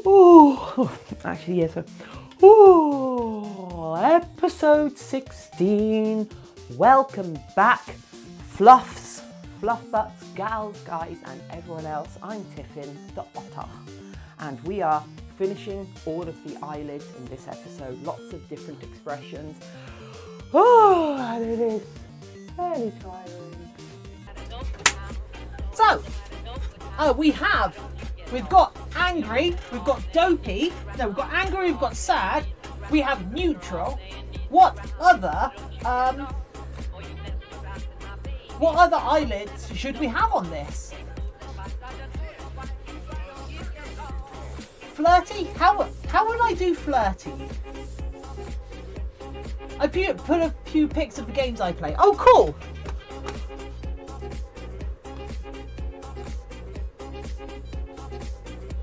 Ooh, actually, yes. Ooh, episode 16. Welcome back, fluffs, fluff butts, gals, guys, and everyone else. I'm Tiffin, the otter, and we are finishing all of the eyelids in this episode. Lots of different expressions. Oh, and it is fairly tiring. So, we've got angry, we've got dopey, no, we've got angry, we've got sad, we have neutral. What other eyelids should we have on this? Flirty? How would I do flirty? I put a few pics of the games I play. Oh, cool!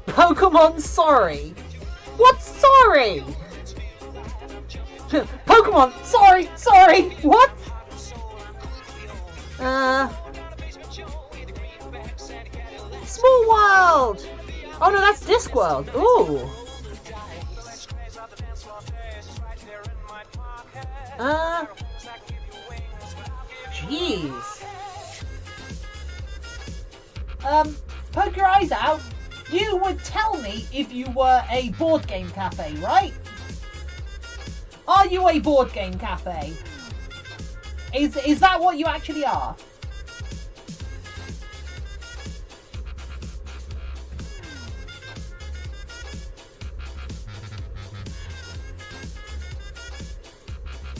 Pokemon sorry. What's sorry? Pokemon sorry. What? Small World. Oh no, that's Discworld. Ooh. Jeez. Poke your eyes out. You would tell me if you were a board game cafe, right? Are you a board game cafe? Is that what you actually are?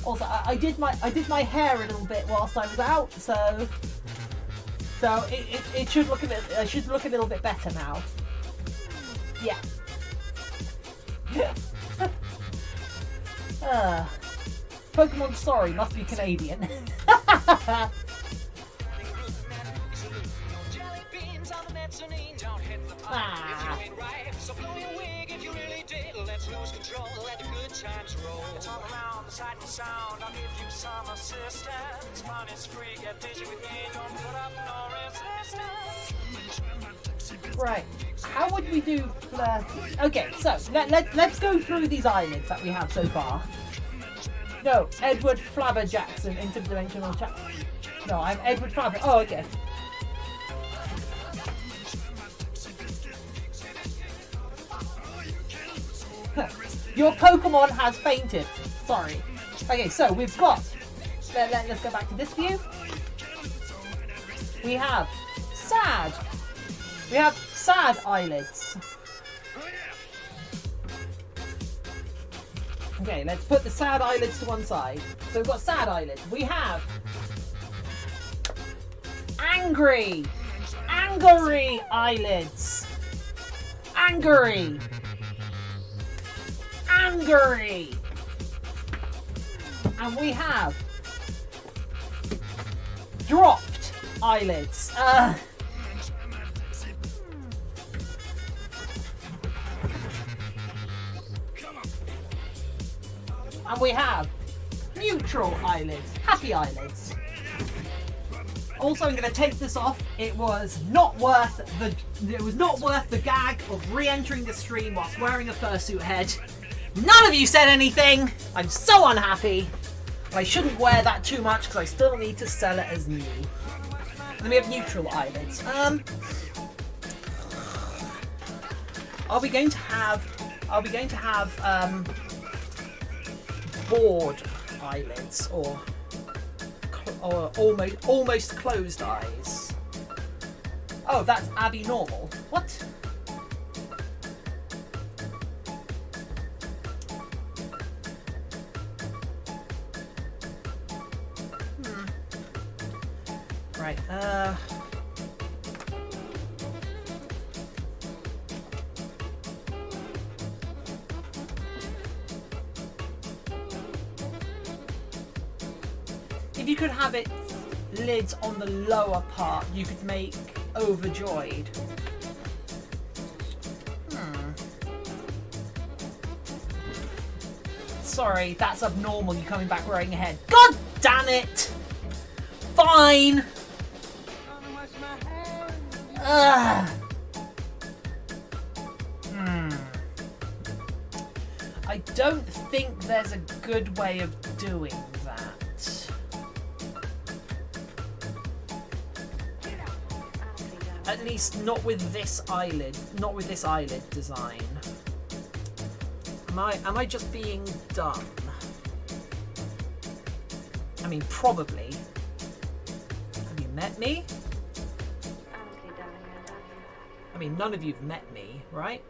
Also, I did my hair a little bit whilst I was out, so it should look a little bit better now. Yeah. Pokemon sorry must be Canadian. Right, how would we do flirty? Okay, so let's go through these eyelids that we have so far. No, Edward Flabber Jackson, interdimensional chat. No, I'm Edward Flabber. Oh, okay. Your Pokemon has fainted. Sorry. Okay, so we've got. Let's go back to this view. We have sad. We have sad eyelids. Okay, let's put the sad eyelids to one side. So we've got sad eyelids. We have angry eyelids. Angry. And we have dropped eyelids. And we have neutral eyelids, happy eyelids. Also, I'm going to take this off. It was not worth the gag of re-entering the stream whilst wearing a fursuit head. None of you said anything. I'm so unhappy. I shouldn't wear that too much because I still need to sell it as new. And then we have neutral eyelids. Are we going to have bored eyelids or almost closed eyes? Oh, that's Abby normal. What? Right, if you could have it lids on the lower part, you could make overjoyed. Sorry, that's abnormal, you coming back wearing a head. God damn it! Fine! I don't think there's a good way of doing that. At least not with this eyelid, not with this eyelid design. Am I just being dumb? I mean, probably. Have you met me? I mean, none of you've met me, right?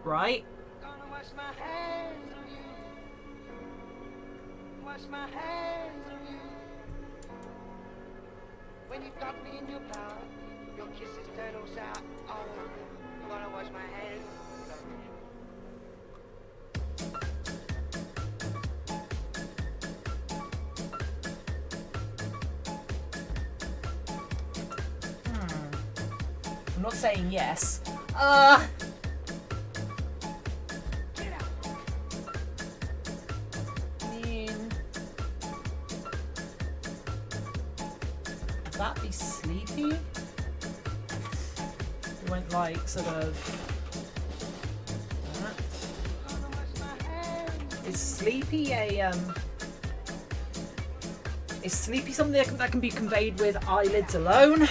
Right? Gonna wash my hands of you. Wash my hands of you. When you got me in your power, your kisses turn all sour. Oh, I'm gonna wash my hands of you. I'm not saying yes. Would that be sleepy? We went like sort of that. Is sleepy is sleepy something that can be conveyed with eyelids alone?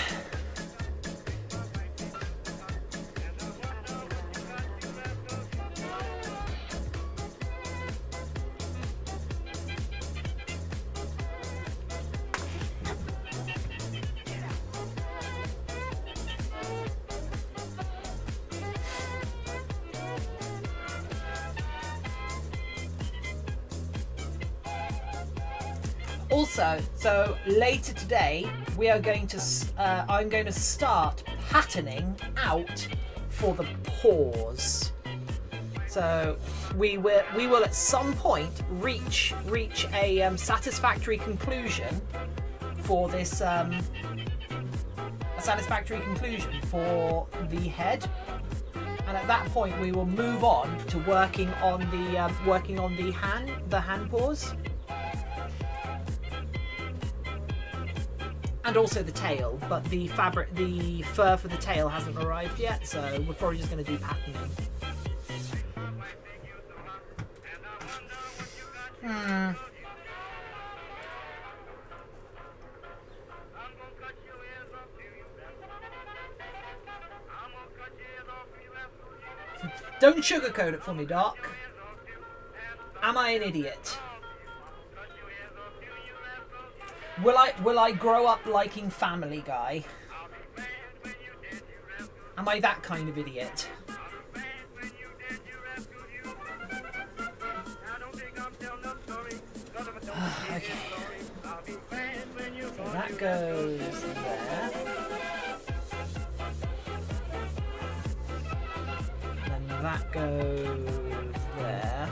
Also, so later today we are going to I'm going to start patterning out for the paws. So we will at some point reach a satisfactory conclusion for this a satisfactory conclusion for the head, and at that point we will move on to working on the hand paws. And also the tail, but the fur for the tail hasn't arrived yet, so we're probably just going to do patterning. Don't sugarcoat it for me, Doc. Am I an idiot? Will I grow up liking Family Guy? Am I that kind of idiot? Okay. So that goes there. And then that goes there.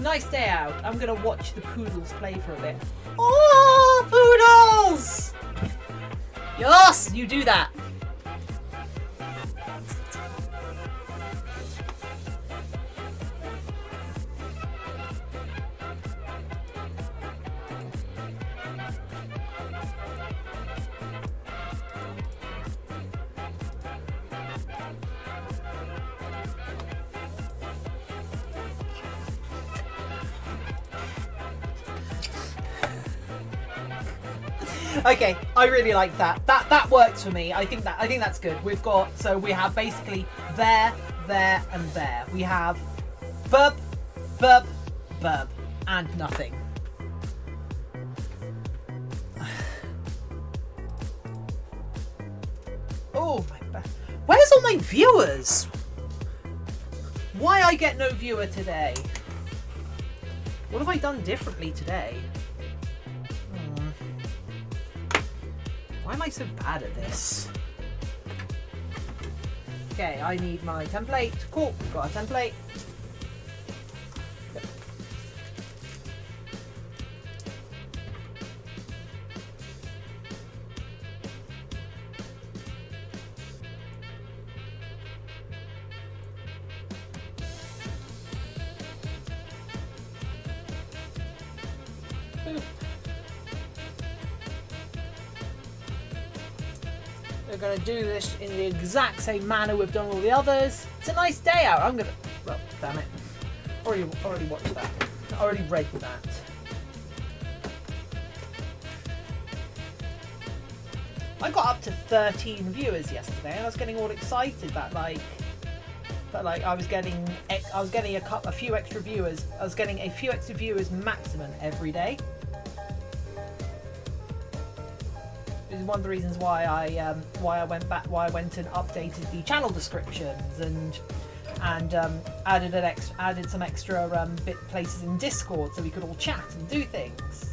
Nice day out. I'm gonna watch the poodles play for a bit. Oh, poodles! Yes, you do that. Okay, I really like that. That works for me. I think that's good. We have basically there, and there. We have burp, burp, burp, and nothing. Oh my god. Where's all my viewers? Why I get no viewer today? What have I done differently today? Why am I so bad at this? Okay, I need my template. Cool, we've got a template. Boop. We're going to do this in the exact same manner we've done all the others. It's a nice day out. I'm going to... Well, damn it. Already watched that. Already read that. I got up to 13 viewers yesterday, and I was getting all excited that I was getting a few extra viewers. I was getting a few extra viewers maximum every day. This is one of the reasons why I went and updated the channel descriptions and added some extra bit places in Discord so we could all chat and do things.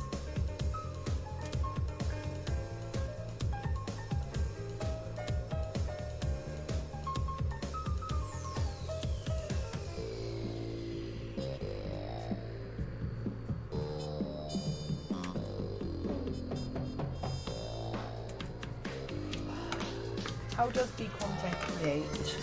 How does the content create?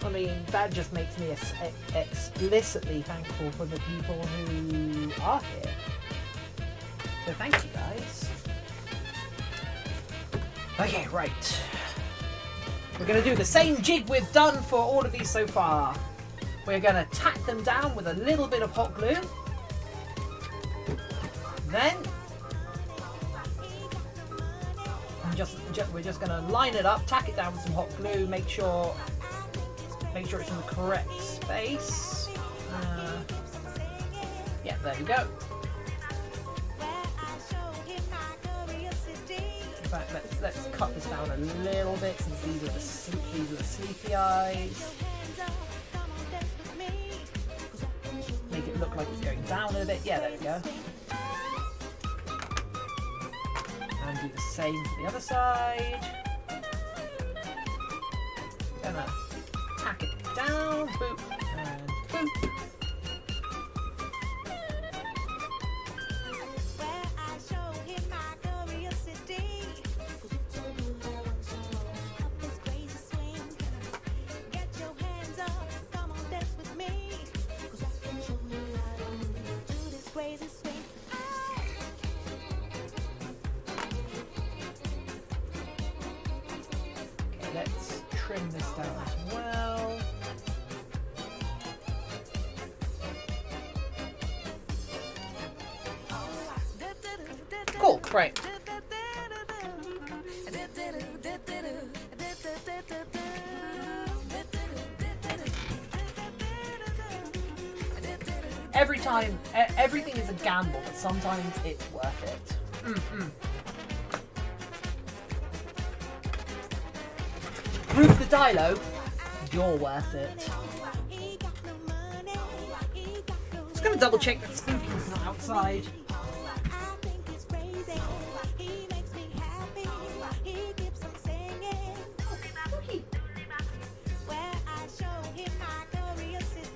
I mean, that just makes me explicitly thankful for the people who are here. So thank you guys. Okay, right. We're going to do the same jig we've done for all of these so far. We're going to tack them down with a little bit of hot glue. Then we're just going to line it up, tack it down with some hot glue, make sure it's in the correct space. Yeah, there we go. In fact, let's cut this down a little bit since these are the sleepy eyes. Make it look like it's going down a bit. Yeah, there we go. And do the same for the other side. Gonna tack it down, boop, and boop. Let's trim this down as well. Cool, right. Every time, everything is a gamble, but sometimes it's worth it. Proof the Dilo, you're worth it. Just gonna double check that Spooky's not outside.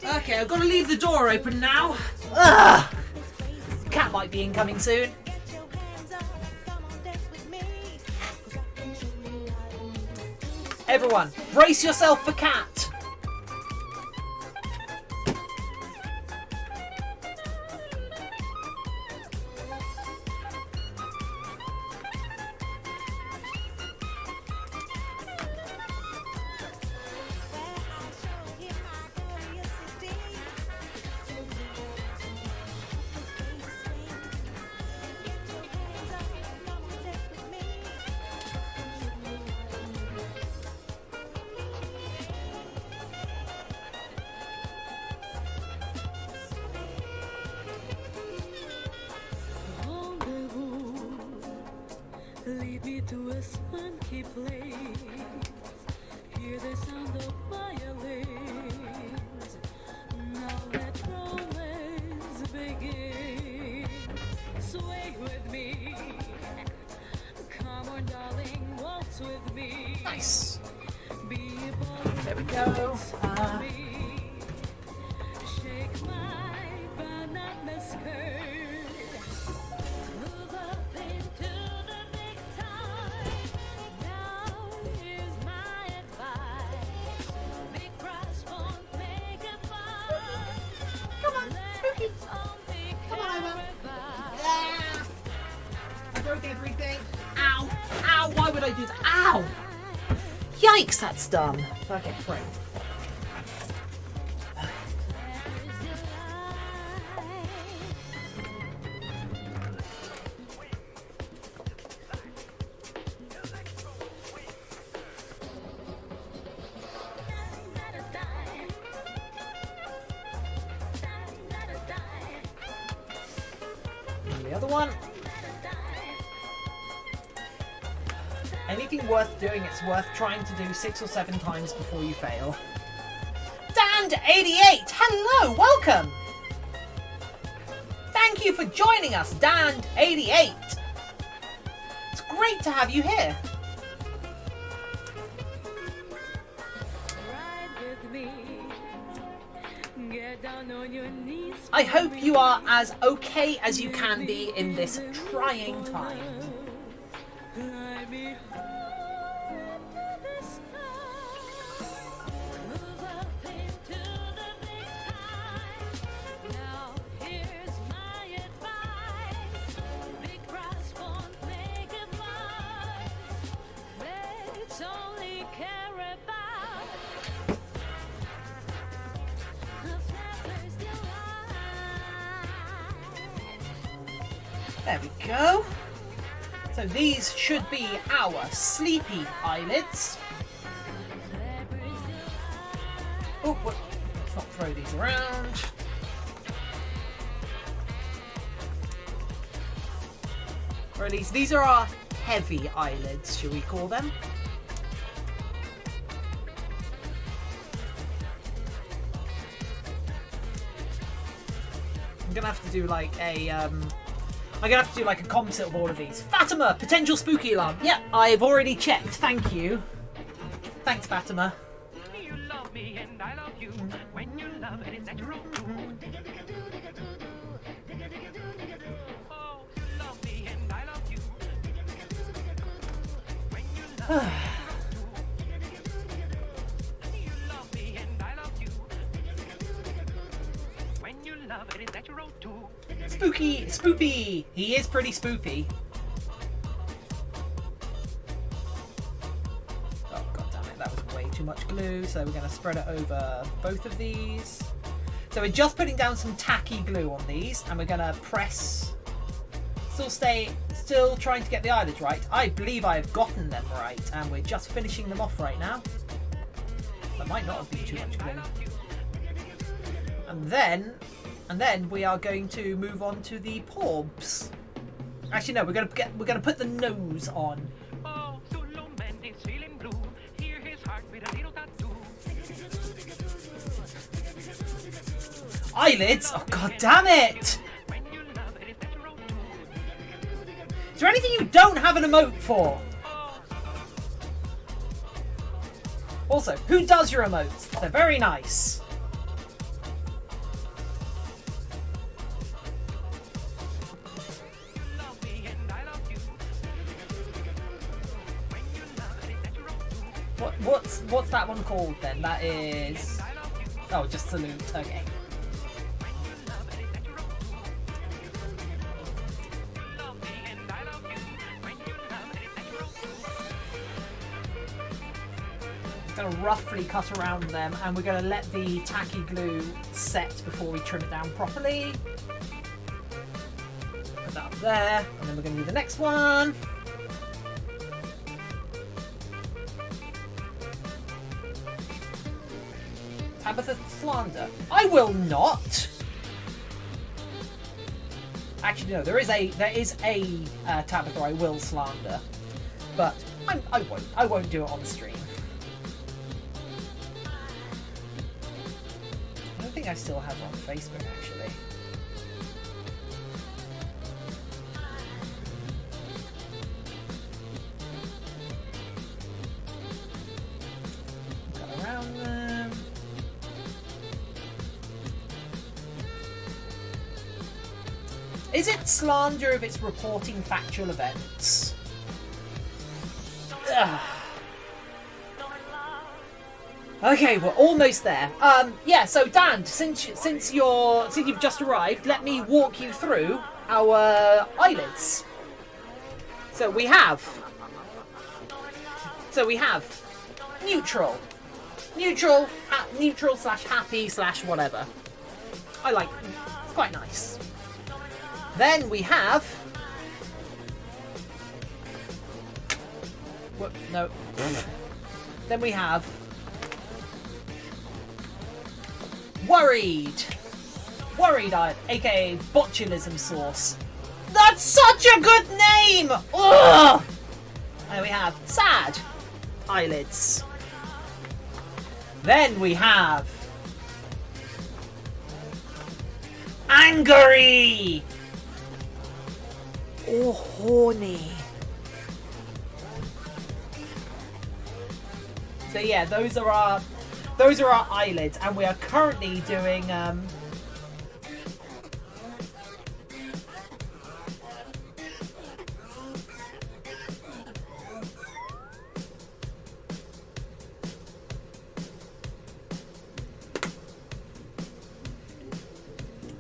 Okay, I've got to leave the door open now. Ugh! Cat might be incoming soon. Everyone, brace yourself for Cat. Lead me to a spunky place. Hear the sound of violins. Now let romance begin. Sway with me. Come on, darling, waltz with me. Nice. Be a There we go. Shake my Ow! Yikes, that's dumb. Okay, right. And the other one. Anything worth doing, it's worth trying to do 6 or 7 times before you fail. Dan88! Hello, welcome! Thank you for joining us, Dan88! It's great to have you here. I hope you are as okay as you can be in this trying time. There we go. So these should be our sleepy eyelids. Oh, let's not throw these around. Or at least these are our heavy eyelids, shall we call them? I'm gonna have to do like a I'm gonna have to do like a composite of all of these. Fatima, potential spooky alarm. Yeah, I've already checked. Thank you. Thanks, Fatima. You love me and I love you. When you love it, it's natural too. Oh, you love me and I love you. When you love you love me and I love you. When you love it, it's natural too. Spooky, spoopy. He is pretty spoopy. Oh god damn it, that was way too much glue. So we're going to spread it over both of these. So we're just putting down some tacky glue on these, and we're going to press. Still trying to get the eyelids right. I believe I have gotten them right, and we're just finishing them off right now. That might not have been too much glue. And then we are going to move on to the paws. Actually, no, we're gonna put the nose on. Oh, Zulu man is feeling blue. Hear his heart with a little tattoo. Eyelids? Oh god damn it! When you love it, it's natural too. Is there anything you don't have an emote for? Also, who does your emotes? They're very nice. What's that one called then? That is... Oh, just salute. Okay. Going to roughly cut around them, and we're going to let the tacky glue set before we trim it down properly. Put that up there, and then we're going to do the next one. Tabitha slander. I will not. Actually, no. There is a Tabitha I will slander, but I won't do it on stream. I don't think I still have her on Facebook actually. Got around them. Is it slander if it's reporting factual events? Ugh. Okay, we're almost there. Yeah. So Dan, since you've just arrived, let me walk you through our eyelids. So we have So we have neutral. Neutral slash happy slash whatever. I like it. It's quite nice. Then we have... What? No. Then we have... Worried. Worried Eyed, aka Botulism Sauce. That's such a good name! Ugh! And we have Sad Eyelids. Then we have Angry or Horny. So yeah, those are our eyelids, and we are currently doing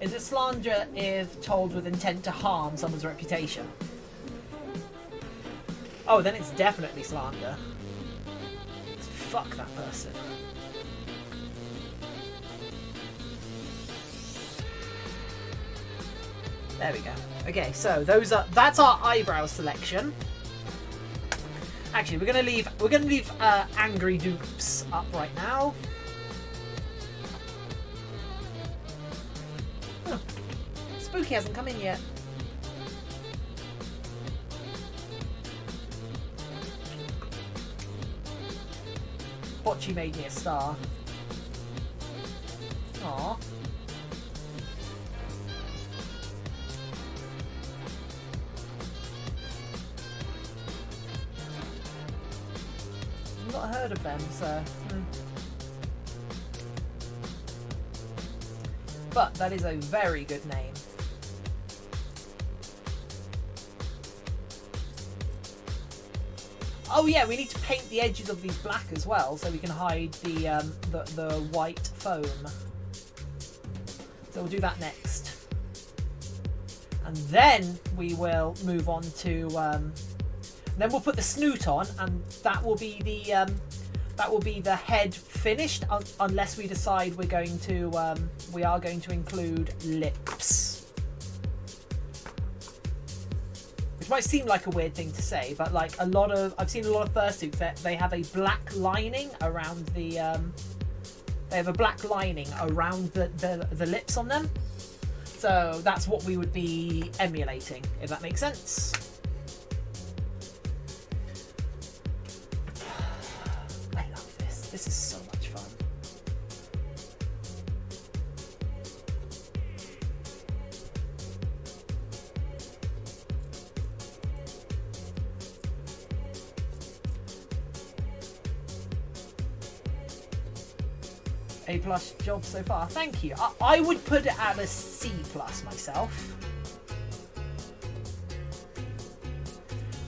is it slander if told with intent to harm someone's reputation? Oh, then it's definitely slander. Fuck that person. There we go. Okay, so that's our eyebrow selection. Actually, we're gonna leave Angry Dupes up right now. Oh, Spooky hasn't come in yet. Bocce made me a star. Aww. I've not heard of them, so... But that is a very good name. Oh yeah, we need to paint the edges of these black as well, so we can hide the white foam. So we'll do that next, and then we will move on to. Then we'll put the snoot on, and that will be the head finished, unless we decide we are going to include lips. Which might seem like a weird thing to say, but like I've seen a lot of fursuits that they have a black lining around the lips on them. So that's what we would be emulating, if that makes sense. I love this. This is so much fun. A+ job so far. Thank you. I would put it at a C+ myself.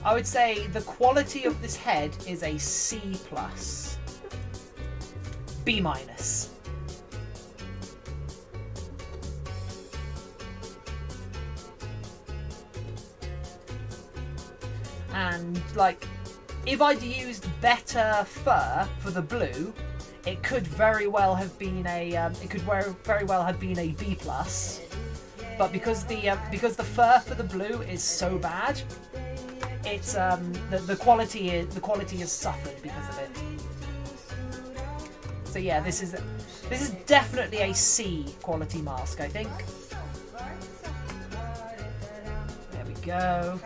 I would say the quality of this head is a C+. B-. And like, if I'd used better fur for the blue, it could very well have been a B+. But because the fur for the blue is so bad, it's the quality has suffered because of it. So yeah, this is definitely a C quality mask, I think. There we go.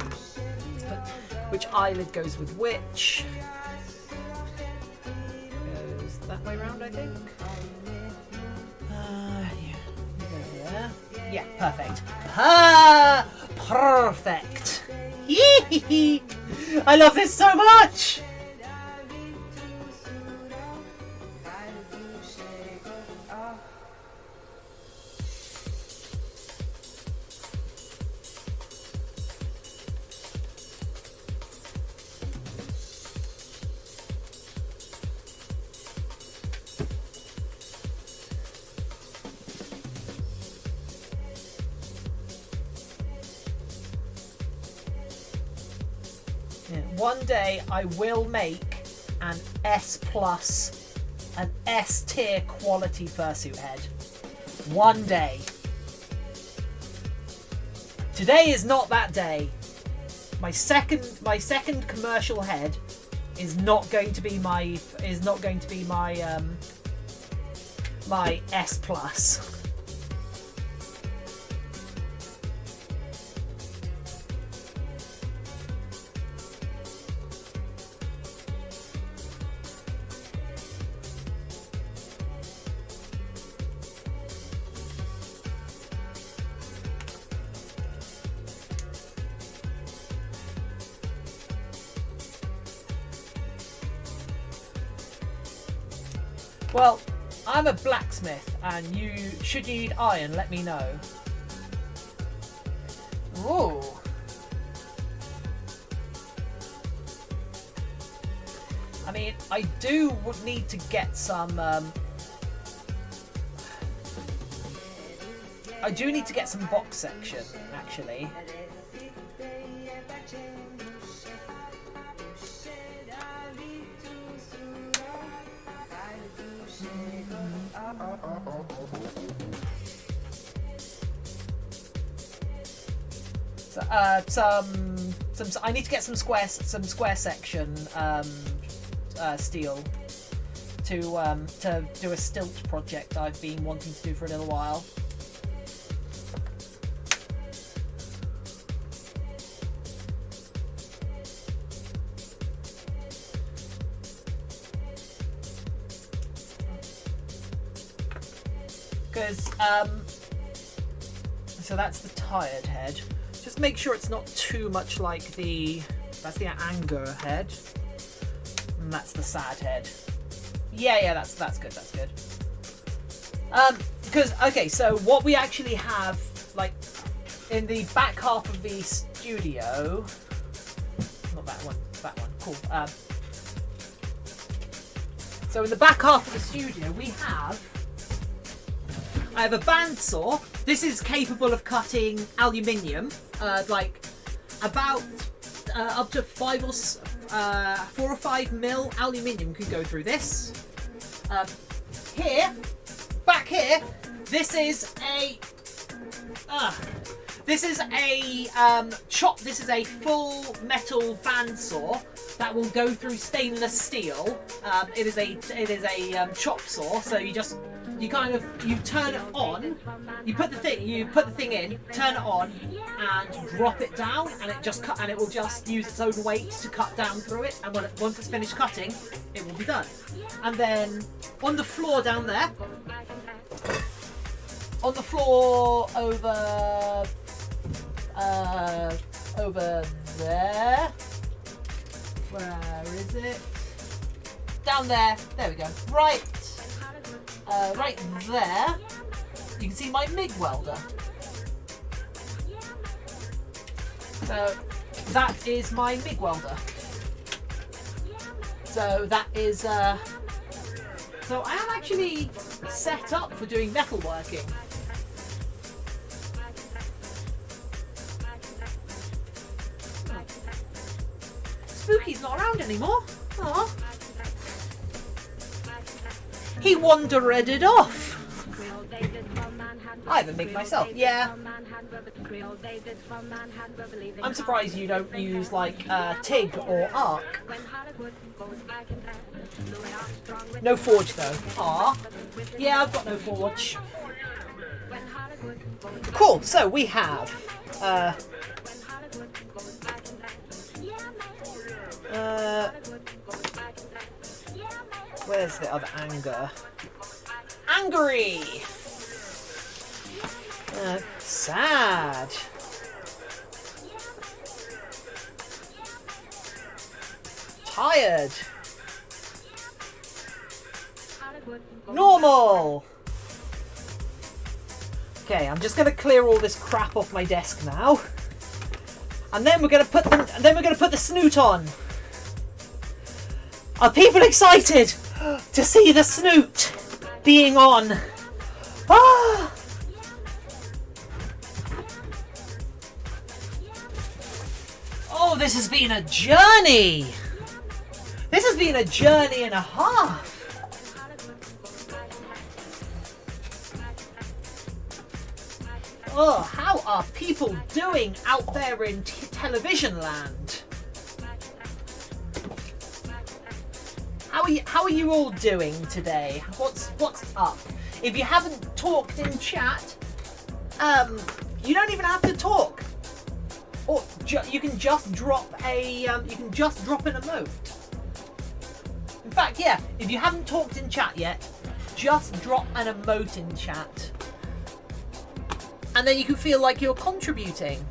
Let's put which eyelid goes with which. Goes that way round, I think. Yeah. Yeah, perfect. Perfect. I love this so much. Yeah, one day I will make an S+, an S tier quality fursuit head. One day. Today is not that day. My second commercial head is not going to be my my S+. Well, I'm a blacksmith, and should you need iron, let me know. Ooh. I mean, I would need to get some. I do need to get some box section, actually. So, I need to get some square section steel to do a stilt project I've been wanting to do for a little while. Because so that's the tired head. Just make sure it's not too much like that's the anger head, and that's the sad head. Yeah, that's good. That's good. Because okay, so what we actually have, like, in the back half of the studio, not that one, cool. So in the back half of the studio, I have a bandsaw. This is capable of cutting aluminium, like about up to 4 or 5 mil aluminium can go through this. Back here, this is a full metal bandsaw that will go through stainless steel. It is a chop saw, so you turn it on, you put the thing in, turn it on, and drop it down, and it will just use its own weight to cut down through it. And once it's finished cutting, it will be done. And then on the floor down there, on the floor over there, where is it? Down there. There we go. Right there, you can see my MIG welder. So that is my MIG welder. So that is so I am actually set up for doing metalworking. Spooky's not around anymore. Aww. He wandered off. I have a MIG myself, yeah. I'm surprised you don't use like TIG or ARC. No forge though. Ah, yeah, I've got no forge. Cool. So we have where's the other anger? Angry! Sad. Tired. Normal. Okay, I'm just gonna clear all this crap off my desk now. And then we're gonna put the snoot on. Are people excited to see the snoot being on? Ah! Oh, this has been a journey. This has been a journey and a half. Oh, how are people doing out there in television land? How are you all doing today? What's up? If you haven't talked in chat, you don't even have to talk. Or you can just drop an emote. In fact, yeah, if you haven't talked in chat yet, just drop an emote in chat. And then you can feel like you're contributing.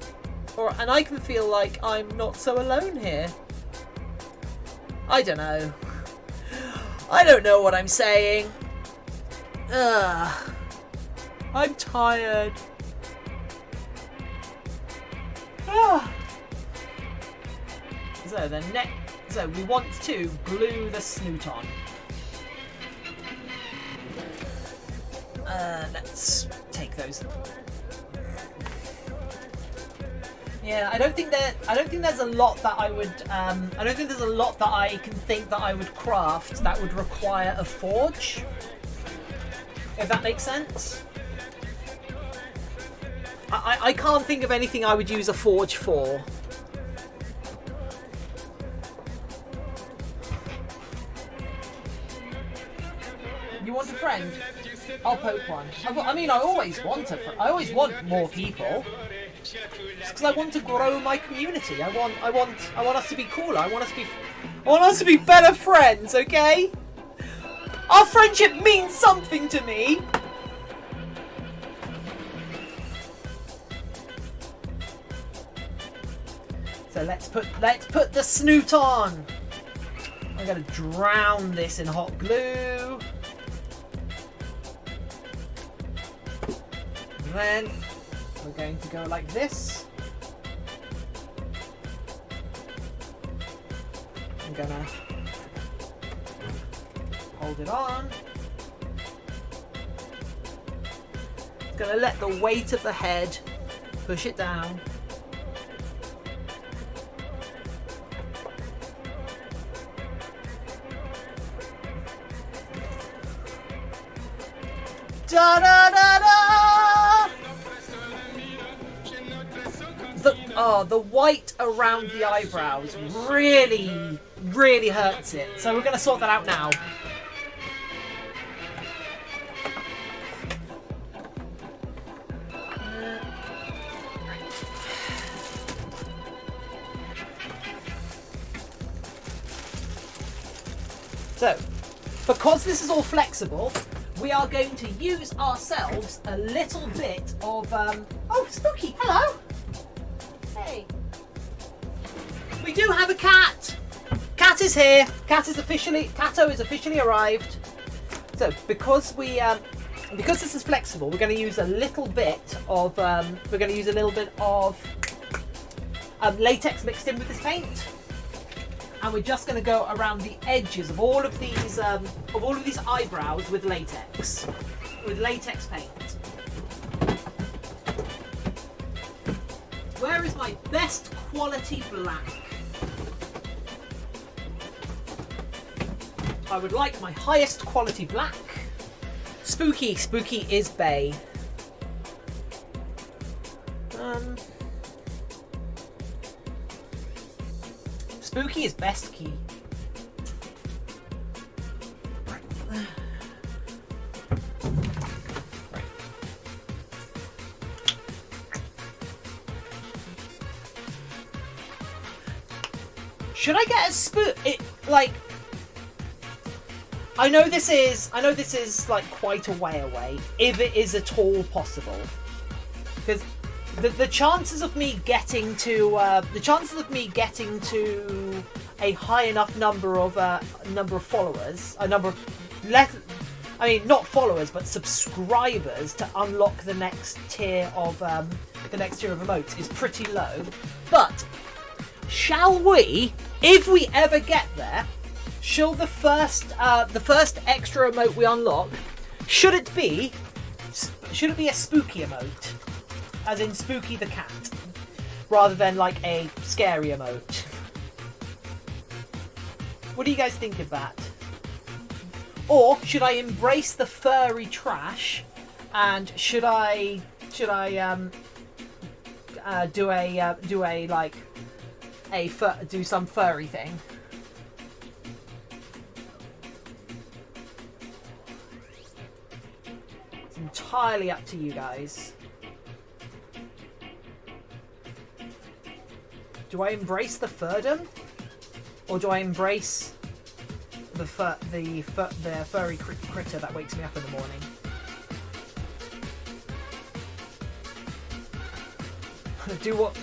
And I can feel like I'm not so alone here. I don't know. I don't know what I'm saying. I'm tired. So we want to glue the snoot on. Let's take those. Yeah, I don't think there's a lot that I would. I don't think there's a lot that I can think that I would craft that would require a forge. If that makes sense. I can't think of anything I would use a forge for. You want a friend? I'll poke one. I mean, I always want more people. Because I want to grow my community. I want us to be cooler. I want us to be better friends. Okay? Our friendship means something to me. So let's put the snoot on. I'm gonna drown this in hot glue. And then we're going to go like this. I'm gonna hold it on. It's gonna let the weight of the head push it down. Da da da da! The white around the eyebrows really, really hurts it. So we're going to sort that out now. So, because this is all flexible, we are going to use ourselves a little bit of, oh, Spooky, hello! Hey. We do have a cat! Cat is here. Cato is officially arrived. So, because this is flexible, we're going to use a little bit of, latex mixed in with this paint. And we're just going to go around the edges of all of these eyebrows with latex paint. Where is my best quality black? I would like my highest quality black. Spooky is bay. Spooky is best key. Should I get a spook? I know this is like quite a way away, if it is at all possible, because the chances of me getting to a high enough number of followers, not followers but subscribers to unlock the next tier of emotes is pretty low. But shall we, if we ever get there, shall the first extra emote we unlock, should it be a spooky emote? As in Spooky the cat. rather than like a scary emote. What do you guys think of that? Or should I embrace the furry trash, and should I do some furry thing? It's entirely up to you guys. Do I embrace the furdom, or do I embrace the furry critter that wakes me up in the morning? Do what?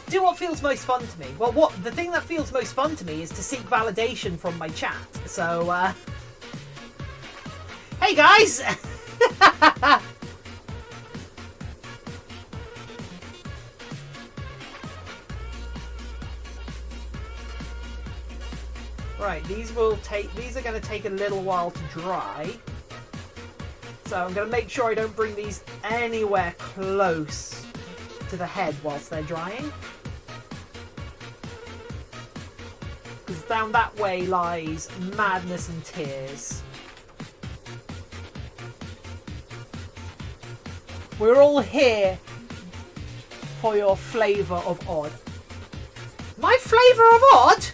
Do what feels most fun to me. Well, the thing that feels most fun to me is to seek validation from my chat. So, hey guys! Right, these are going to take a little while to dry. So I'm going to make sure I don't bring these anywhere close to the head whilst they're drying. Because down that way lies madness and tears. We're all here for your flavour of odd. My flavour of odd?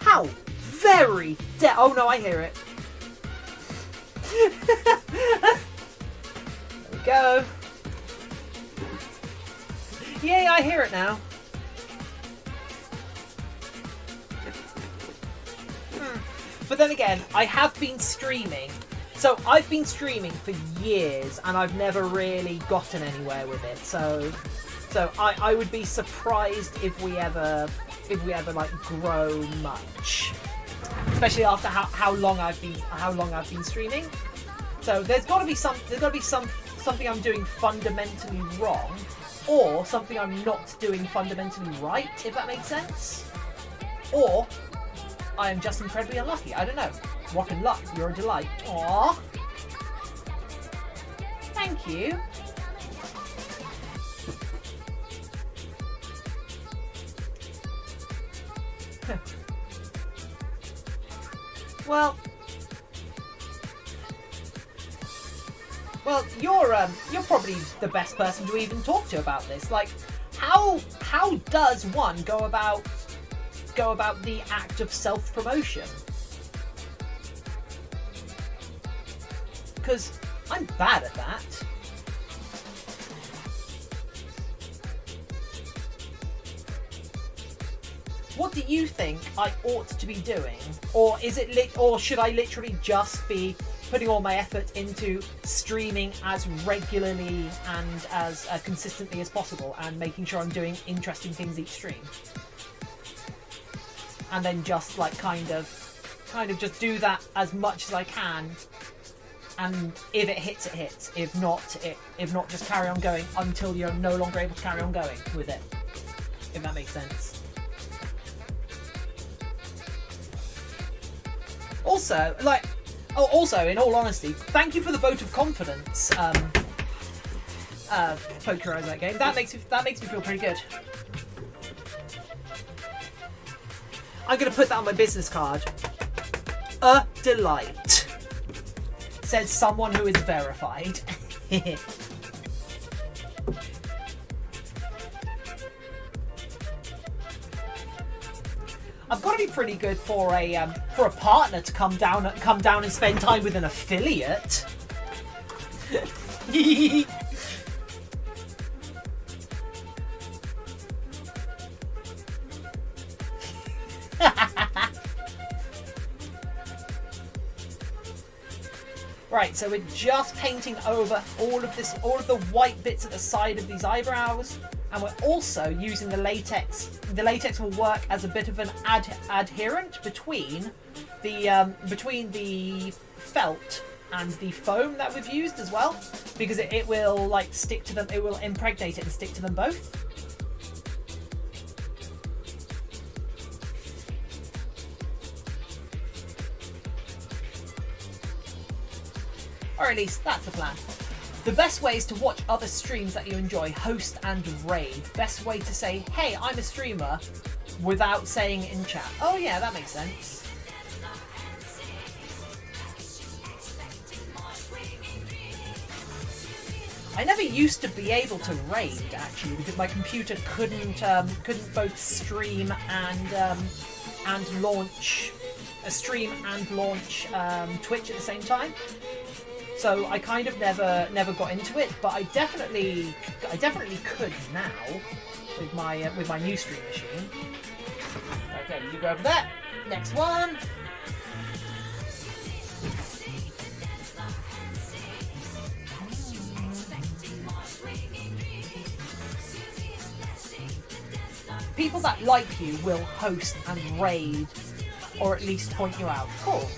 How very oh no, I hear it. There we go. Yay, I hear it now. But then again, I have been streaming. So I've been streaming for years and I've never really gotten anywhere with it. So I would be surprised if we ever like grow much, especially after how long I've been streaming. So there's got to be something I'm doing fundamentally wrong, or something I'm not doing fundamentally right, if that makes sense. Or I am just incredibly unlucky. I don't know. Rock and luck, you're a delight. Aww. Thank you. Well, you're probably the best person to even talk to about this. Like, how does one go about the act of self-promotion? Because I'm bad at that. What do you think I ought to be doing? Or should I literally just be putting all my effort into streaming as regularly and as consistently as possible, and making sure I'm doing interesting things each stream? And then just like kind of just do that as much as I can, and if it hits, it hits. If not, just carry on going until you're no longer able to carry on going with it. If that makes sense. Also, in all honesty, thank you for the vote of confidence, Poker Eyes that game. That makes me feel pretty good. I'm gonna put that on my business card. A delight. Says someone who is verified. I've got to be pretty good for a partner to come down and spend time with an affiliate. Right, so we're just painting over all of the white bits at the side of these eyebrows, and we're also using the latex. The latex will work as a bit of an adherent between the felt and the foam that we've used as well, because it will like stick to them. It will impregnate it and stick to them both. Or at least that's the plan. The best ways to watch other streams that you enjoy, host and raid. Best way to say, hey, I'm a streamer, without saying it in chat. Oh yeah, that makes sense. I never used to be able to raid, actually, because my computer couldn't both stream and launch Twitch at the same time. So I kind of never got into it, but I definitely could now with my new stream machine. Okay, you go over there. Next one. People that like you will host and raid, or at least point you out. Cool.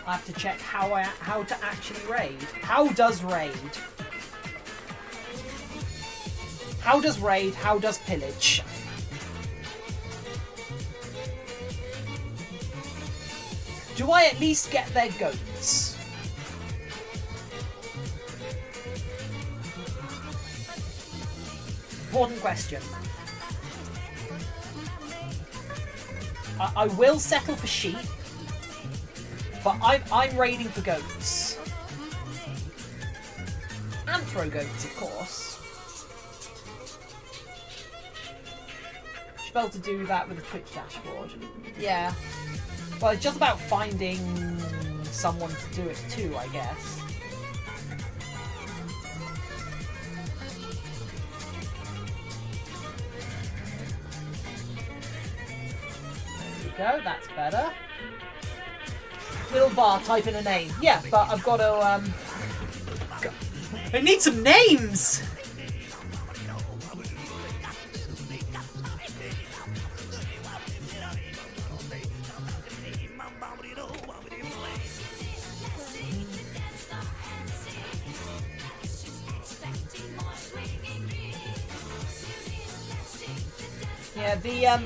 I have to check how to actually raid. How does raid? How does raid? How does pillage? Do I at least get their goats? Important question. I will settle for sheep. But I'm raiding for goats. And throw goats, of course. Should be able to do that with the Twitch dashboard. Yeah. Well, it's just about finding someone to do it too, I guess. There we go, that's better. Little bar, type in a name. Yeah, but I've got to, I need some names! Yeah,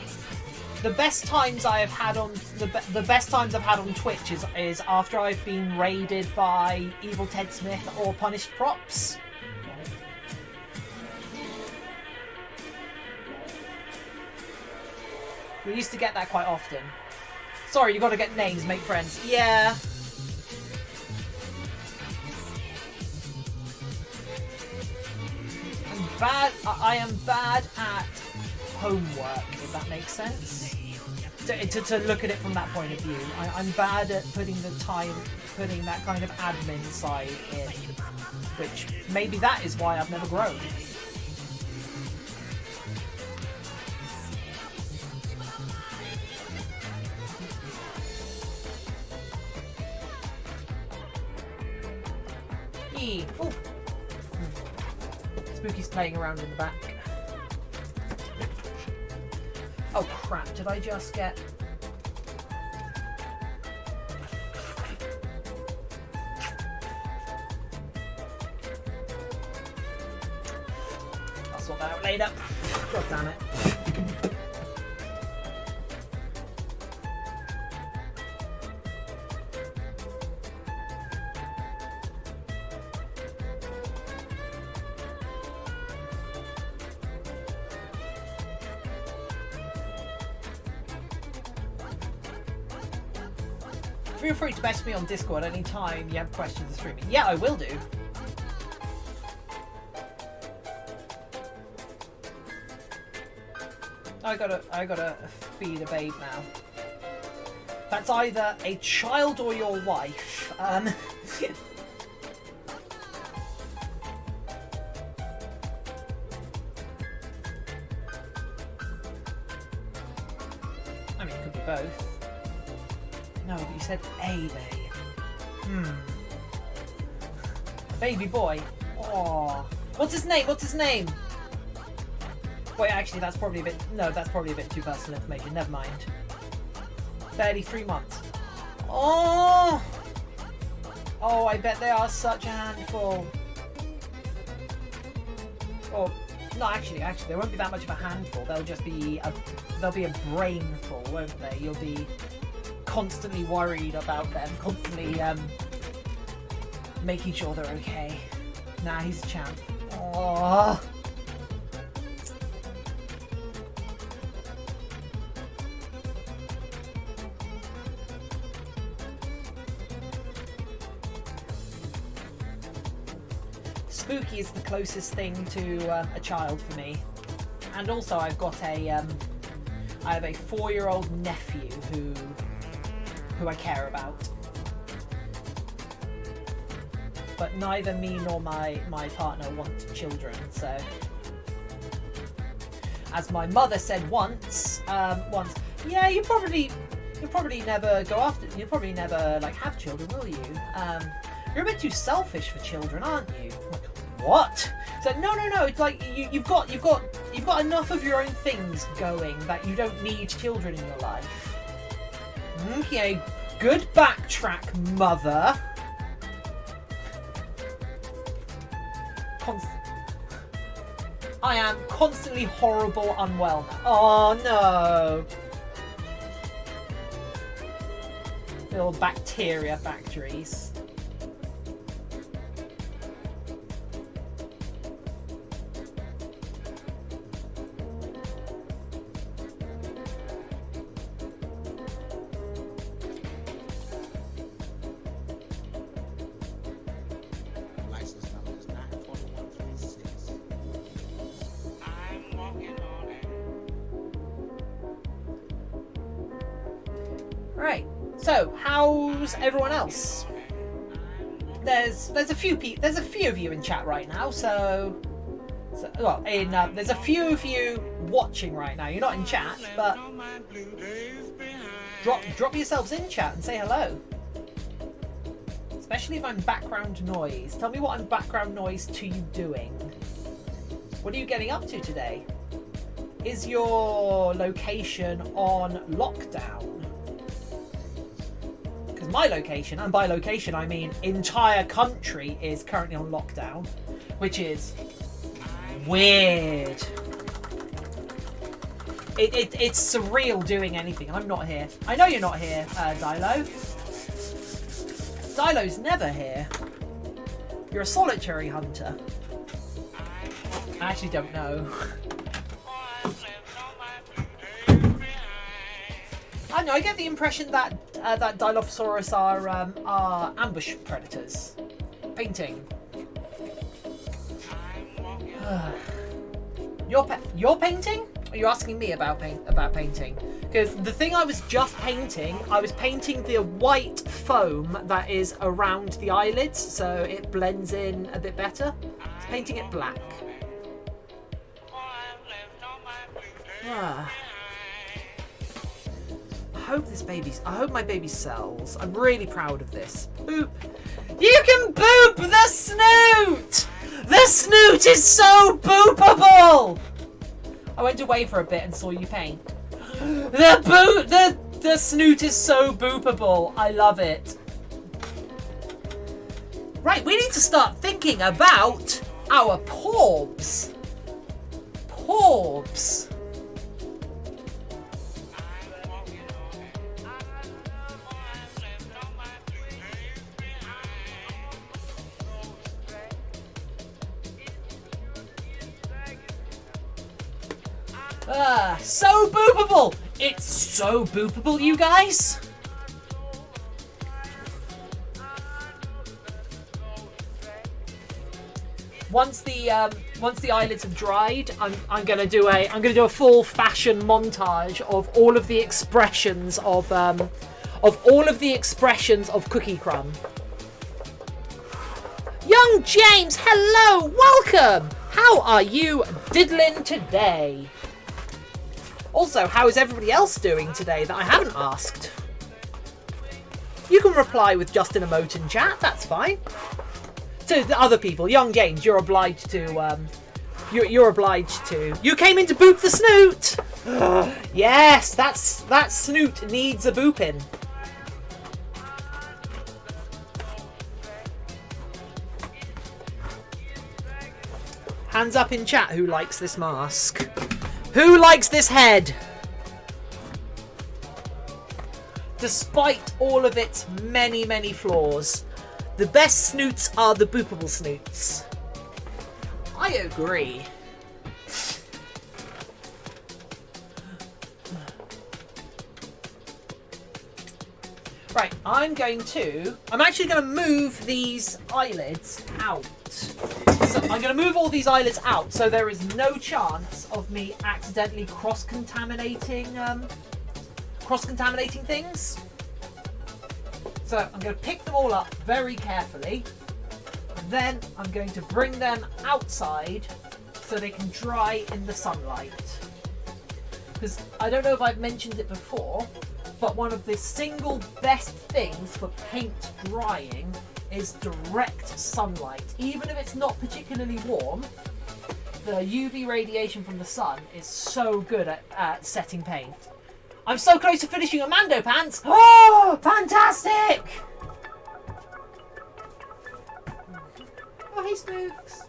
the best times I have had on the best times I've had on Twitch is after I've been raided by Evil Ted Smith or Punished Props. We used to get that quite often. Sorry, you got to get names, make friends. Yeah. I am bad at homework, if that makes sense. To look at it from that point of view, I'm bad at putting that kind of admin side in, which maybe that is why I've never grown. Oh. Spooky's playing around in the back. Oh crap, did I just get... I'll sort that out later. God damn it. Feel free to message me on Discord anytime you have questions of streaming. Yeah, I will do. I gotta feed a babe now. That's either a child or your wife. I mean, it could be both. No, but you said a babe. Baby boy. Aww. What's his name? What's his name? Wait, actually, that's probably a bit... No, that's probably a bit too personal information. Never mind. Barely 3 months. Oh! Oh, I bet they are such a handful. Oh, no, actually, they won't be that much of a handful. They'll just be they'll be a brainful, won't they? You'll be constantly worried about them, constantly making sure they're okay. Nah, he's a champ. Oh. Spooky is the closest thing to a child for me, and also I've got I have a 4-year-old nephew who I care about, but neither me nor my partner want children. So, as my mother said once, yeah, you probably never go after, you probably never like have children, will you? You're a bit too selfish for children, aren't you? What? So no. It's like you've got enough of your own things going that you don't need children in your life. Okay, good backtrack, mother. I am constantly horrible, unwell now. Oh no. Little bacteria factories. Right. So, how's everyone else? There's a few of you in chat right now. So well, there's a few of you watching right now. You're not in chat, but drop yourselves in chat and say hello. Especially if I'm background noise. Tell me what I'm background noise to you doing. What are you getting up to today? Is your location on lockdown? Because my location, and by location I mean entire country, is currently on lockdown, which is weird. It's surreal doing anything, and I'm not here. I know you're not here, Dilo. Dilo's never here. You're a solitary hunter. I actually don't know. I know. I get the impression that that Dilophosaurus are ambush predators. Painting. You're painting? Are you asking me about painting? Because the thing I was just painting, I was painting the white foam that is around the eyelids, so it blends in a bit better. I was painting it black. I hope my baby sells. I'm really proud of this. Boop. You can boop the snoot! The snoot is so boopable! I went away for a bit and saw you paint. The snoot is so boopable. I love it. Right, we need to start thinking about our paws. Paws. So boopable! It's so boopable, you guys! Once the eyelids have dried, I'm gonna do a full fashion montage of all of the expressions of Cookie Crumb. Young James, hello, welcome. How are you diddling today? Also, how is everybody else doing today that I haven't asked? You can reply with just an emote in chat, that's fine. To the other people, Young James, you're obliged to You're obliged to. You came in to boop the snoot! Yes, that snoot needs a booping. Hands up in chat who likes this mask. Who likes this head? Despite all of its many, many flaws, the best snoots are the boopable snoots. I agree. Right, I'm actually going to move these eyelids out. So I'm going to move all these eyelids out so there is no chance of me accidentally cross-contaminating things. So I'm going to pick them all up very carefully. And then I'm going to bring them outside so they can dry in the sunlight. Because I don't know if I've mentioned it before, but one of the single best things for paint drying is direct sunlight. Even if it's not particularly warm, the UV radiation from the sun is so good at setting paint. I'm so close to finishing a Mando pants. Oh, fantastic! Oh, hey, Spooks.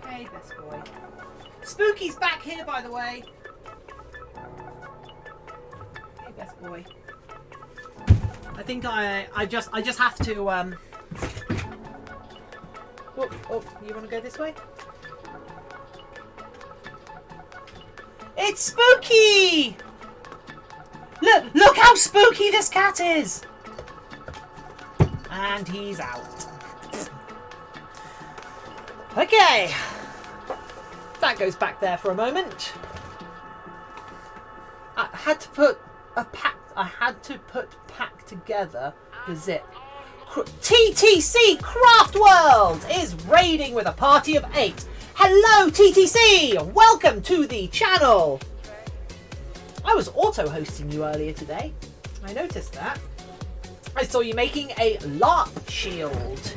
Hey, best boy. Spooky's back here, by the way. Hey, best boy. I think I just have to Oh, you want to go this way? It's Spooky! Look how spooky this cat is! And he's out. Okay. That goes back there for a moment. I had to put pack together the zip. TTC Craft World is raiding with a party of 8. Hello TTC! Welcome to the channel! I was auto-hosting you earlier today. I noticed that. I saw you making a LARP shield.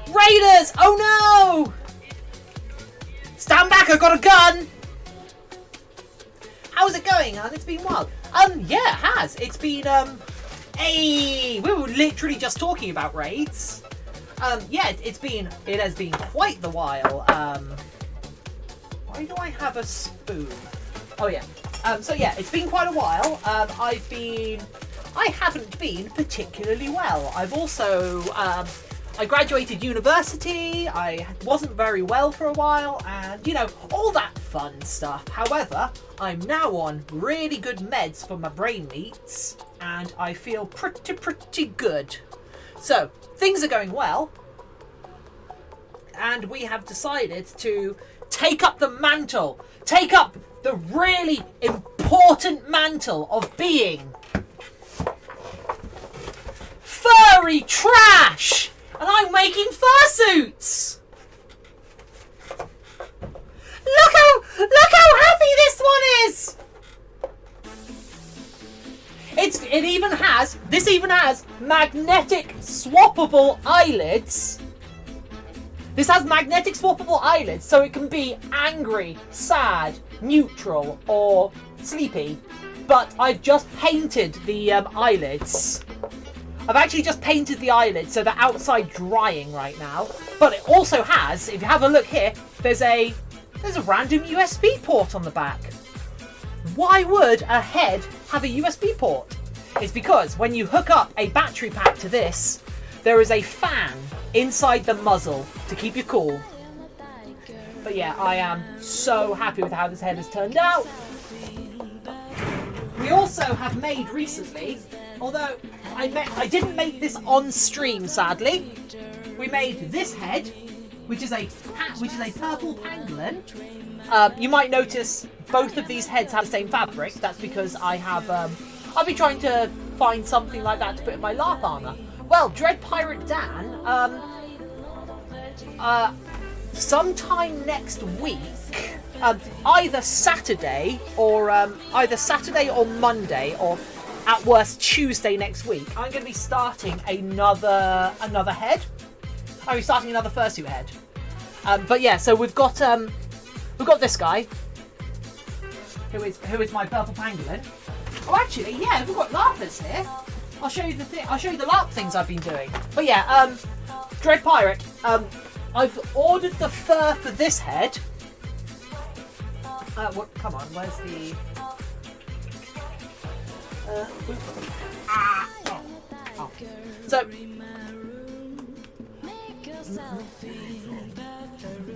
Raiders! Oh no! Stand back, I've got a gun! How's it going, hon? It's been wild. Yeah, it has. It's been, we were literally just talking about raids. Yeah, it has been quite the while. Why do I have a spoon? Oh yeah. So yeah, it's been quite a while. I haven't been particularly well. I've also, I graduated university, I wasn't very well for a while, and, you know, all that fun stuff. However, I'm now on really good meds for my brain meats, and I feel pretty good. So, things are going well, and we have decided to take up the mantle, take up the really important mantle of being furry trash! And I'm making fursuits! Look how happy this one is! This even has magnetic swappable eyelids. This has magnetic swappable eyelids, so it can be angry, sad, neutral, or sleepy. But I've just painted the eyelids. I've actually just painted the eyelids so they're outside drying right now. But it also has, if you have a look here, there's a random USB port on the back. Why would a head have a USB port? It's because when you hook up a battery pack to this, there is a fan inside the muzzle to keep you cool. But yeah, I am so happy with how this head has turned out. We also have made recently, although I didn't make this on stream, sadly. We made this head, which is a purple pangolin. You might notice both of these heads have the same fabric. That's because I've been trying to find something like that to put in my LARP armor. Well, Dread Pirate Dan sometime next week, either Saturday or Monday, or at worst Tuesday next week, I'm going to be starting another head. I'm starting another fursuit head. But yeah, so we've got this guy, who is my purple pangolin. Oh, actually, yeah, we've got larpers here. I'll show you the LARP things I've been doing. But yeah, Dread Pirate. I've ordered the fur for this head. Come on, where's the?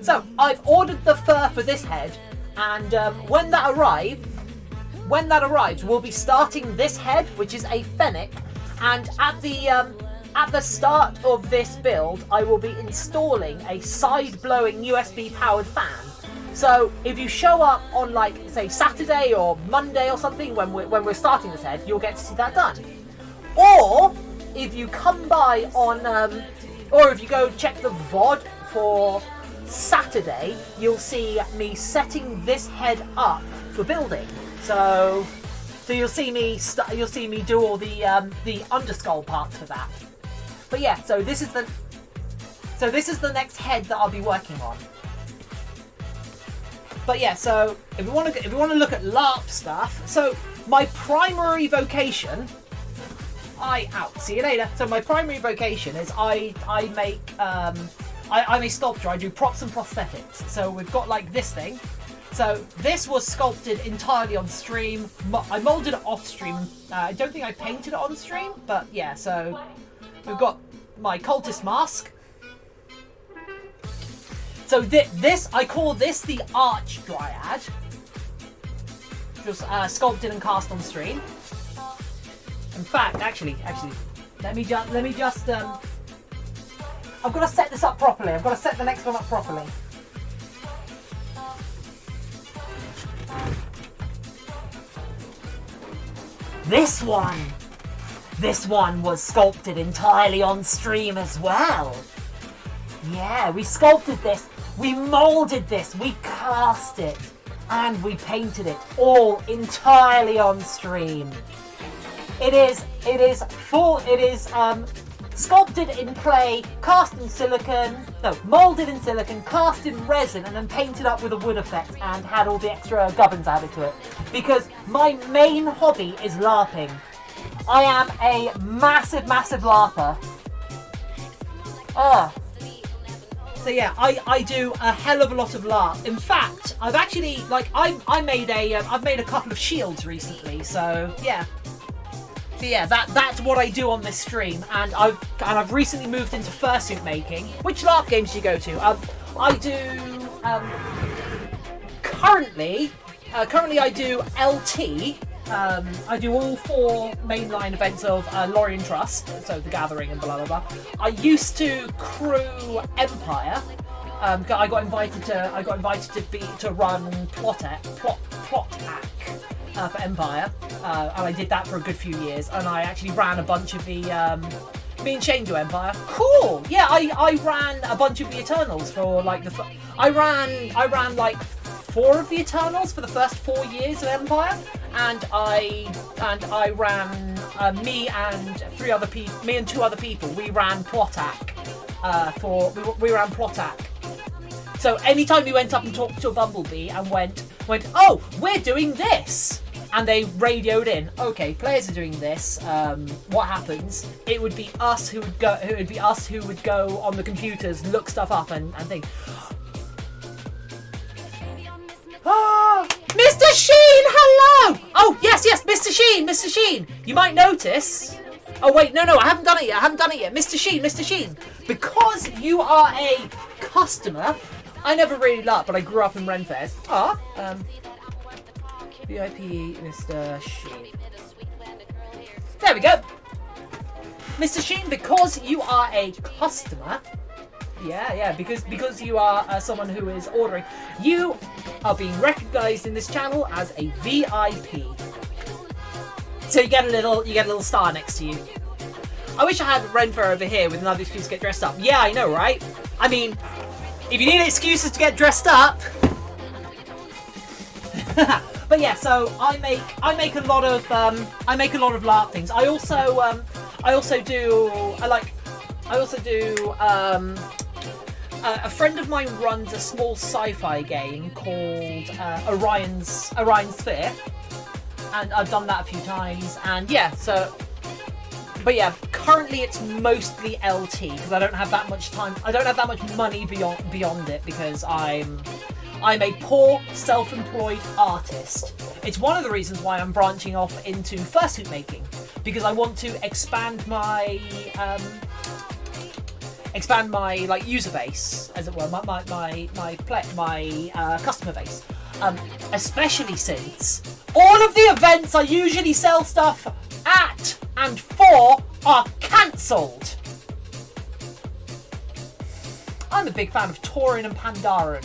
So I've ordered the fur for this head, and when that arrives, we'll be starting this head, which is a fennec, and at the start of this build, I will be installing a side-blowing USB-powered fan. So if you show up on, like, say, Saturday or Monday or something when we're starting this head, you'll get to see that done. Or if you come by on, or if you go check the VOD for Saturday, you'll see me setting this head up for building. So you'll see me do all the underskull parts for that. But yeah, so this is the next head that I'll be working on. But yeah, so if you want to look at LARP stuff, so my primary vocation, see you later. So my primary vocation is I'm a sculptor. I do props and prosthetics. So we've got like this thing. So this was sculpted entirely on stream. I molded it off stream. I don't think I painted it on stream, but yeah. So we've got my cultist mask. So this, I call this the Arch Dryad. Just sculpted and cast on stream. In fact, actually, let me just I've got to set this up properly. I've got to set the next one up properly. This one was sculpted entirely on stream as well. Yeah, we sculpted this, we molded this, we cast it, and we painted it all entirely on stream. It is sculpted in clay, cast in silicon, molded in silicon, cast in resin, and then painted up with a wood effect and had all the extra gubbins added to it. Because my main hobby is LARPing. I am a massive LARPer. So yeah, I do a hell of a lot of LARP. In fact, I've actually I've made a couple of shields recently. So yeah. So yeah, that's what I do on this stream, and I've recently moved into fursuit making. Which LARP games do you go to? I do currently I do LT. I do all 4 mainline events of Lorien Trust, so The Gathering and blah blah blah. I used to crew Empire. I got invited to run Plot-Ack for Empire, and I did that for a good few years. And I actually ran a bunch of the me and Shane do Empire. Cool. Yeah, I ran a bunch of the Eternals for like I ran like 4 of the Eternals for the first 4 years of Empire, and I ran me and 2 other people. We ran Plot-Ack we ran Plot-Ack. So anytime we went up and talked to a bumblebee and went, oh, we're doing this, and they radioed in, okay, players are doing this. What happens? It would be us who would go. It would be us who would go on the computers, look stuff up, and think. Ah, Mr. Sheen, hello! Oh, yes, Mr. Sheen. You might notice. Oh, wait, no, I haven't done it yet. Mr. Sheen. Because you are a customer, I never really LARP, but I grew up in Ren Fairs. VIP Mr. Sheen. There we go. Mr. Sheen, because you are a customer, because you are someone who is ordering, you are being recognised in this channel as a VIP. So you get a little star next to you. I wish I had Renfer over here with another excuse to get dressed up. Yeah, I know, right? I mean, If you need excuses to get dressed up. But yeah, so I make a lot of LARP things. I also do a friend of mine runs a small sci-fi game called Orion's Sphere, and I've done that a few times. And yeah, but yeah, currently it's mostly LT because I don't have that much time. I don't have that much money beyond it because I'm a poor self-employed artist. It's one of the reasons why I'm branching off into fursuit making, because I want to expand my like user base, as it were, my customer base. Especially since all of the events I usually sell stuff at and for are cancelled. I'm a big fan of Tauren and Pandaren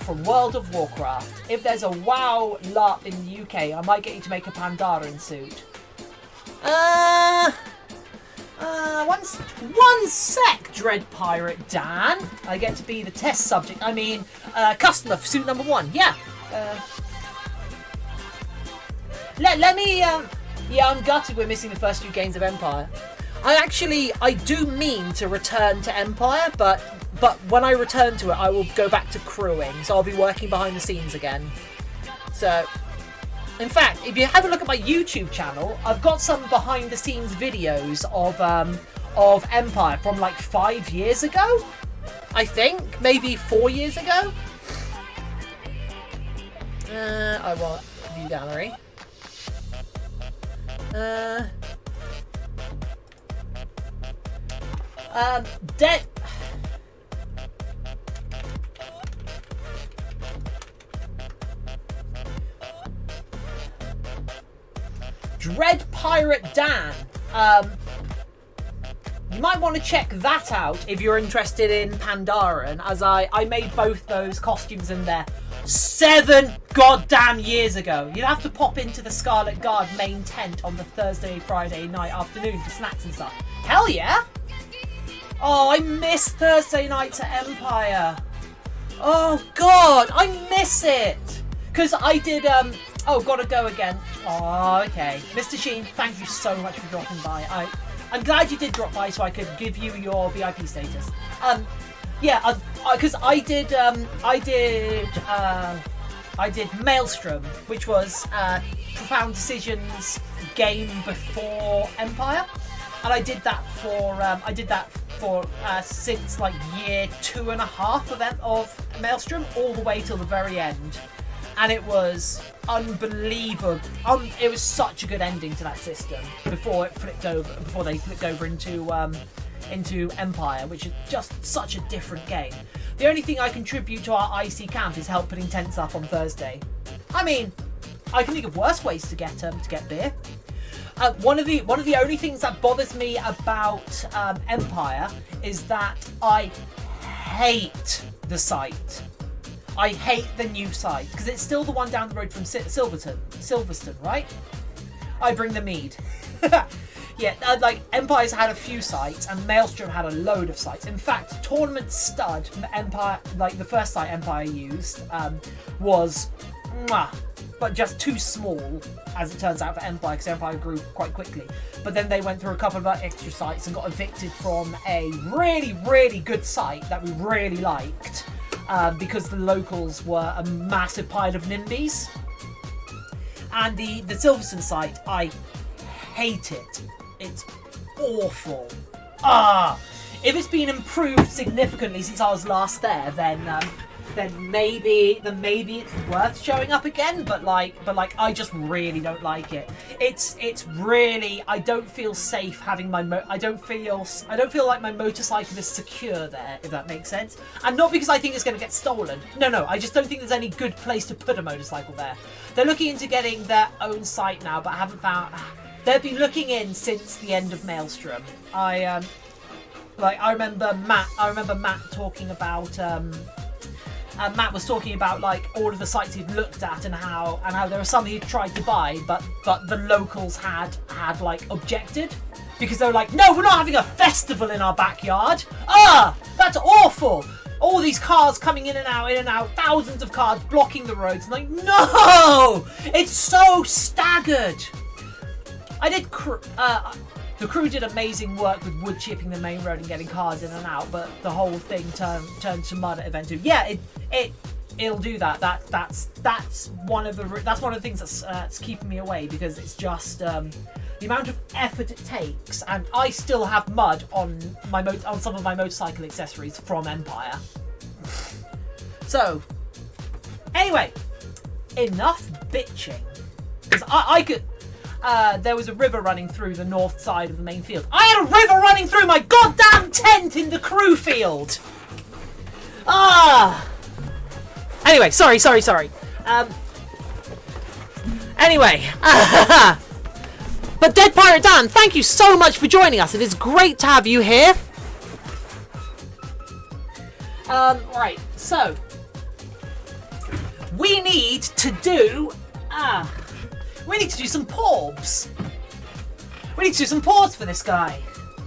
from World of Warcraft. If there's a WoW LARP in the UK, I might get you to make a Pandaren suit. One sec, Dread Pirate Dan. I get to be the test subject. I mean, customer for suit number 1. Yeah. Let me. Yeah, I'm gutted we're missing the first few games of Empire. I do mean to return to Empire, but when I return to it, I will go back to crewing. So I'll be working behind the scenes again. So. In fact, if you have a look at my YouTube channel, I've got some behind-the-scenes videos of Empire from like 5 years ago, I think, maybe 4 years ago. I want view gallery. Dead. Dread Pirate Dan. You might want to check that out if you're interested in Pandaren, as I made both those costumes in there 7 goddamn years ago. You'd have to pop into the Scarlet Guard main tent on the Friday night afternoon for snacks and stuff. Hell yeah! Oh, I miss Thursday nights at Empire. Oh god, I miss it! Because I did, oh, gotta go again. Oh, okay. Mr. Sheen, thank you so much for dropping by. I'm glad you did drop by so I could give you your VIP status. Yeah, because I did Maelstrom, which was Profound Decisions game before Empire, and I did that for since like year 2.5 of Maelstrom, all the way till the very end. And it was unbelievable. It was such a good ending to that system before they flipped over into Empire, which is just such a different game. The only thing I contribute to our IC camp is help putting tents up on Thursday. I mean, I can think of worse ways to get beer. One of the only things that bothers me about Empire is that I hate the site. I hate the new site, because it's still the one down the road from Silverstone, right? I bring the mead. Yeah, like, Empire's had a few sites, and Maelstrom had a load of sites. In fact, Tournament Stud, Empire, like the first site Empire used, was, but just too small, as it turns out, for Empire, because Empire grew quite quickly. But then they went through a couple of extra sites and got evicted from a really, really good site that we really liked. Because the locals were a massive pile of NIMBYs. And the Silverstone site, I hate it. It's awful. If it's been improved significantly since I was last there, then maybe it's worth showing up again. But I just really don't like it. It's really, I don't feel safe having I don't feel like my motorcycle is secure there, if that makes sense. And not because I think it's going to get stolen. No, I just don't think there's any good place to put a motorcycle there. They're looking into getting their own site now, but I haven't found. They've been looking in since the end of Maelstrom. I remember Matt talking about. Matt was talking about like all of the sites he'd looked at and how there were some he'd tried to buy, but the locals had like objected. because they were like, no, we're not having a festival in our backyard. Ah, that's awful. All these cars coming in and out, thousands of cars blocking the roads. And like, no, it's so staggered. I did, the crew did amazing work with wood chipping the main road and getting cars in and out, but the whole thing turned to mud at event 2. Yeah, it'll do that. That's one of the things that's keeping me away, because it's just the amount of effort it takes, and I still have mud on some of my motorcycle accessories from Empire. So, anyway, enough bitching. Because I could. There was a river running through the north side of the main field. I had a river running through my goddamn tent in the crew field. Anyway, sorry. Anyway, but Dead Pirate Dan, thank you so much for joining us. It is great to have you here. Right, so we need to do some paws. We need to do some paws for this guy.